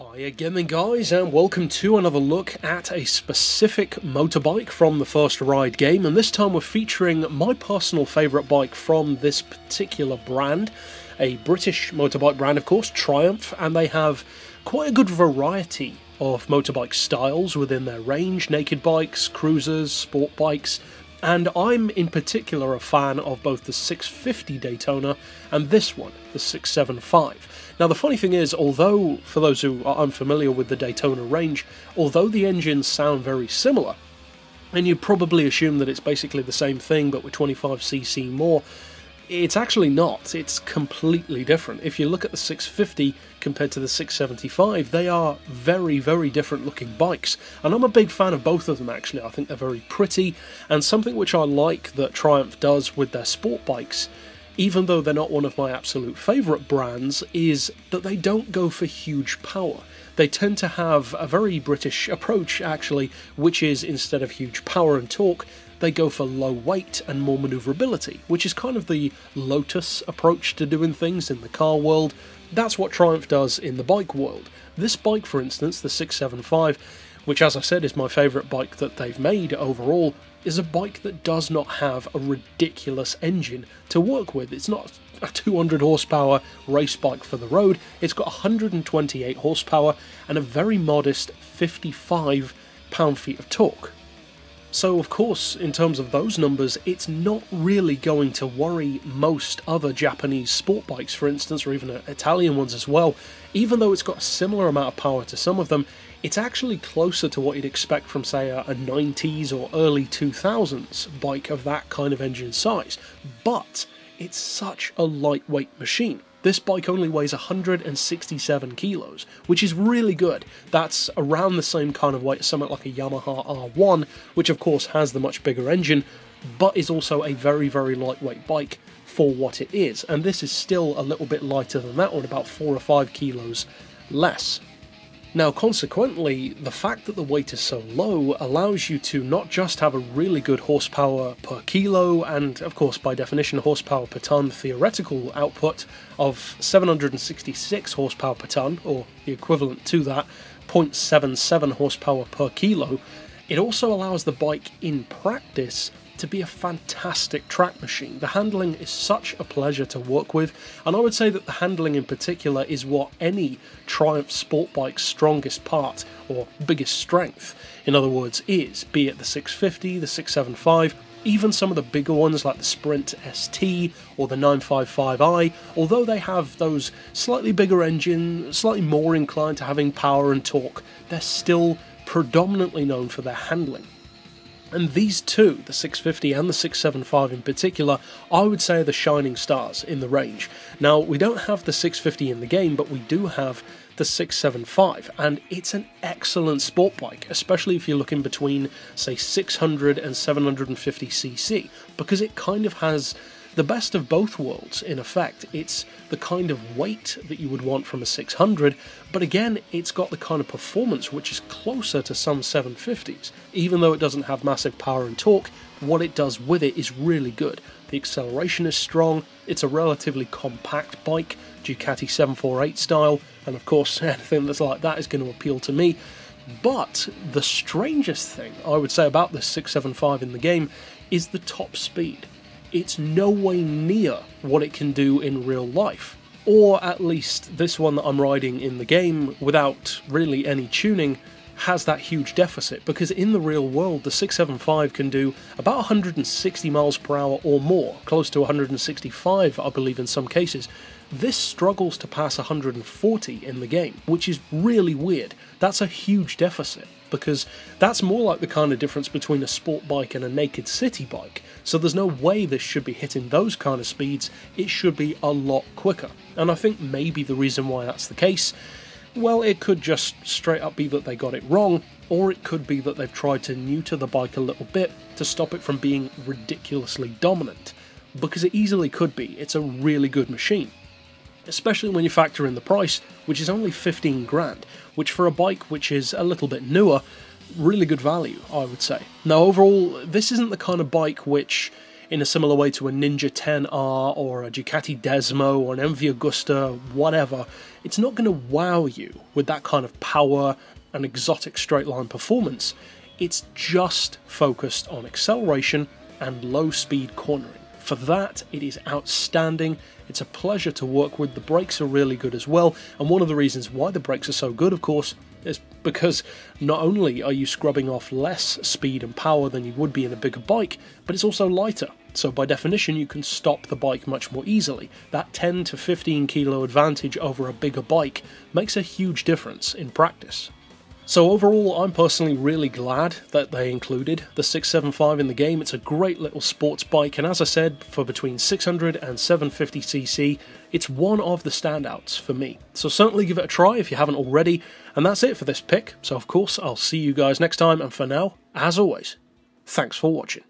Hi again then guys, and welcome to another look at a specific motorbike from the First Ride game, and this time we're featuring my personal favourite bike from this particular brand, a British motorbike brand of course, Triumph, and they have quite a good variety of motorbike styles within their range: naked bikes, cruisers, sport bikes, and I'm in particular a fan of both the 650 Daytona and this one, the 675. Now the funny thing is, although, for those who are unfamiliar with the Daytona range, although the engines sound very similar, and you probably assume that it's basically the same thing but with 25cc more, it's actually not. It's completely different. If you look at the 650 compared to the 675, they are very, very different looking bikes. And I'm a big fan of both of them actually. I think they're very pretty, and something which I like that Triumph does with their sport bikes, even though they're not one of my absolute favourite brands, is that they don't go for huge power. They tend to have a very British approach actually, which is instead of huge power and torque, they go for low weight and more manoeuvrability, which is kind of the Lotus approach to doing things in the car world. That's what Triumph does in the bike world. This bike, for instance, the 675, which as I said is my favourite bike that they've made overall, is a bike that does not have a ridiculous engine to work with. It's not a 200 horsepower race bike for the road, it's got 128 horsepower and a very modest 55 pound-feet of torque. So of course, in terms of those numbers, it's not really going to worry most other Japanese sport bikes, for instance, or even Italian ones as well. Even though it's got a similar amount of power to some of them, it's actually closer to what you'd expect from, say, a 90s or early 2000s bike of that kind of engine size. But it's such a lightweight machine. This bike only weighs 167 kilos, which is really good. That's around the same kind of weight as something like a Yamaha R1, which of course has the much bigger engine, but is also a very, very lightweight bike for what it is. And this is still a little bit lighter than that one, about 4 or 5 kilos less. Now consequently, the fact that the weight is so low allows you to not just have a really good horsepower per kilo, and of course by definition horsepower per tonne theoretical output of 766 horsepower per tonne, or the equivalent to that, 0.77 horsepower per kilo, it also allows the bike in practice to be a fantastic track machine. The handling is such a pleasure to work with, and I would say that the handling in particular is what any Triumph sport bike's strongest part, or biggest strength, in other words, is, be it the 650, the 675, even some of the bigger ones like the Sprint ST or the 955i, although they have those slightly bigger engine, slightly more inclined to having power and torque, they're still predominantly known for their handling. And these two, the 650 and the 675 in particular, I would say are the shining stars in the range. Now, we don't have the 650 in the game, but we do have the 675, and it's an excellent sport bike, especially if you're looking between, say, 600 and 750cc, because it kind of has the best of both worlds in effect. It's the kind of weight that you would want from a 600, but again, it's got the kind of performance which is closer to some 750s. Even though it doesn't have massive power and torque, what it does with it is really good. The acceleration is strong, it's a relatively compact bike, Ducati 748 style, and of course anything that's like that is going to appeal to me. But the strangest thing I would say about this 675 in the game is the top speed. It's no way near what it can do in real life, or at least this one that I'm riding in the game without really any tuning has that huge deficit, because in the real world the 675 can do about 160 miles per hour or more, close to 165 I believe in some cases. This struggles to pass 140 in the game, which is really weird. That's a huge deficit, because that's more like the kind of difference between a sport bike and a naked city bike, so there's no way this should be hitting those kind of speeds. It should be a lot quicker, and I think maybe the reason why that's the case, well, it could just straight up be that they got it wrong, or it could be that they've tried to neuter the bike a little bit to stop it from being ridiculously dominant, because it easily could be. It's a really good machine, especially when you factor in the price, which is only 15 grand, which for a bike which is a little bit newer, really good value, I would say. Now overall, this isn't the kind of bike which in a similar way to a Ninja 10R or a Ducati Desmo or an MV Agusta, whatever. It's not going to wow you with that kind of power and exotic straight line performance. It's just focused on acceleration and low speed cornering. For that, it is outstanding. It's a pleasure to work with. The brakes are really good as well, and one of the reasons why the brakes are so good, of course, is because not only are you scrubbing off less speed and power than you would be in a bigger bike, but it's also lighter. So by definition, you can stop the bike much more easily. That 10 to 15 kilo advantage over a bigger bike makes a huge difference in practice. So overall, I'm personally really glad that they included the 675 in the game. It's a great little sports bike, and as I said, for between 600 and 750cc, it's one of the standouts for me. So certainly give it a try if you haven't already, and that's it for this pick. So of course, I'll see you guys next time, and for now, as always, thanks for watching.